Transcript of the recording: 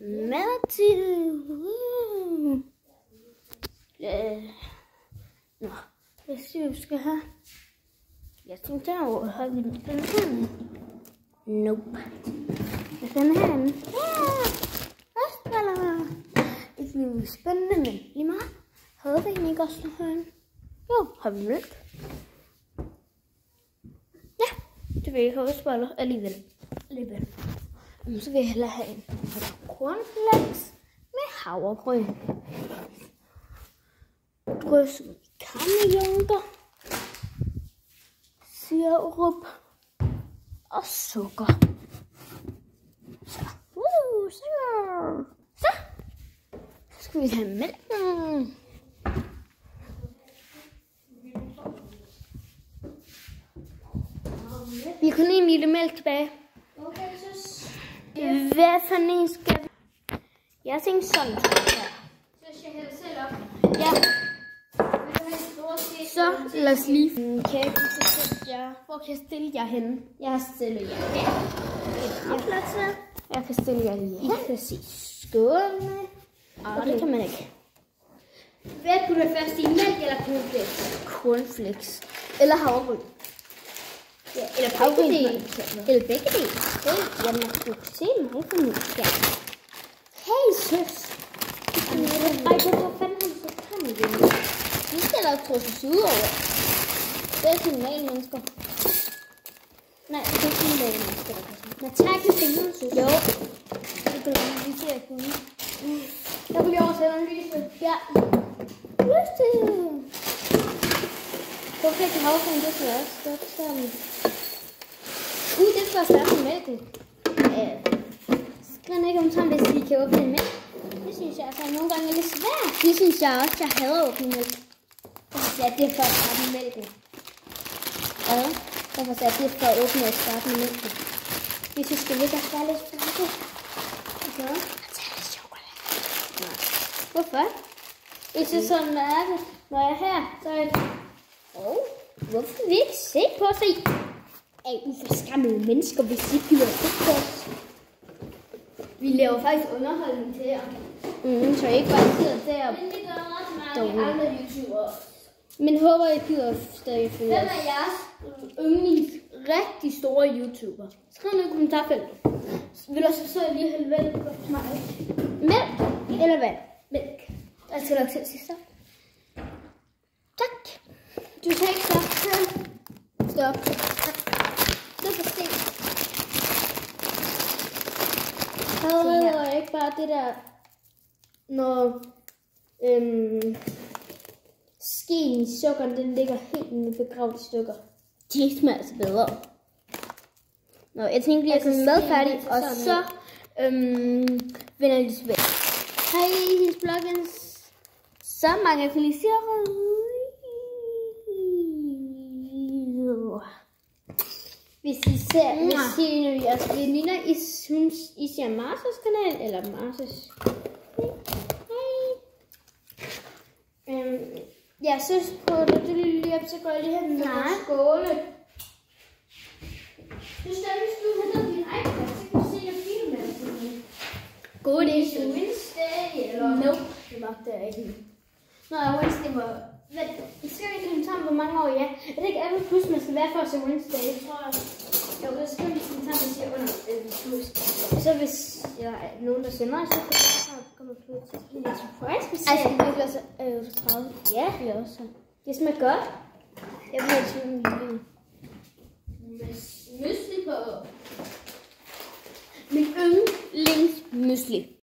Madtid. Nå, jeg siger, vi skal have. Jeg tænkte derovre, har vi den her? Nope. Jeg skal have den. Det bliver spændende, men lige meget. Havde vi egentlig ikke også den her? Jo, har vi mælk? Ja, det vil jeg ikke også bare alligevel. Så vil jeg hellere have en cornflakes med havregryn. Drys med kammejunker, sirup og sukker. Så skal vi have mælken. Vi har kun en lille mælk tilbage. Okay, så... Hvad for en skal vi? Jeg tænkte sådan her. Så skal jeg hælde selv op. Ja. Vil du have en stor ske? Så lad os lige... Kan jeg ikke sætte jer? Hvor kan jeg stille jer henne? Jeg har stillet jer her. Plads her. Jeg kan stille jer lige her. Præcis. Skålene. Okay. Det kan man ikke. Hvad putter du først i? Mælk eller cornflakes? Cornflakes. Eller havregryn. Ja, eller begge dele. Eller begge dele. Jamen, du kan se mig for nu. Ja. Hey, søs. Ej, hvor fanden har du så kommet igen? Nu skal der trusses ud over. Det er normale mennesker. Nej, det er ikke normale mennesker, der kan sådan. Men tag ikke fingrene, søs. Jo. Det kan du lige se at kunne. Jeg vil lige oversætte en lyse. Ja. Hvorfor ikke havregryn, det skal også godt sammen. Det skal også være på mælken. Skriv ikke om sådan, hvis vi kan åbne en mælk. Det synes jeg altså nogle gange er lidt svært. Det synes jeg også, jeg hader at åbne mælk. Ja, det er for at starte med mælken. Ja, hvorfor sagde jeg, det er for at åbne og starte med mælken. Det synes jeg ikke, at der er lidt svært. Okay. Jeg tager lidt chokolade. Nej. Hvorfor? Jeg synes sådan, når jeg er her, så er det... hvorfor vil vi ikke se på os i? Af uforskammede mennesker, hvis I gider se på os. Vi laver faktisk underholdning til jer. Så I ikke bare sidder der. Men det gør også mange andre YouTubere. Men håber, I gider stadig følge Hvem os. er jeres yndlings rigtig store YouTuber? Skriv ned i kommentarfeltet. Vil du også så lige hælde vand på mig? Mælk eller vand? Mælk. Jeg skal nok selv sige stop. Tak. Du kan ikke stop selv. Stop. Det er for sent. Hader ikke bare det der, når skeen i sukkeren, den ligger helt med begravet i stykker. De smager altså bedre. Nå, jeg tænkte lige, at jeg skulle mad færdig, og så vender jeg tilbage. Hej, hendes bloggens. Så mange feliciterer. Hvis I ser, hvis I er en af jeres veninder, I synes, I ser Marses kanal, eller Marses. Ja, så prøver du det lige op, så går jeg lige hen med skåle. Hvis du henter din iPad, så kan du se, at filmen er sådan. God idé. Wednesday, eller... Nope, det magter jeg ikke. Nå, Wednesday var... I skal ikke kommentere, hvor mange år I er. Er det ikke Apple Plus, man skal være for at se Wednesday? Jeg tror, jo, så skriv lige kommentar, man siger under Plus. Så hvis jeg er nogen, der sender, så kan jeg komme og plukke til. Det er surprise, vi Altså, ser. det bliver så 30. Ja, det er også. Det smager godt. Jeg vil have sådan en Mysli på. min yndlingsmysli.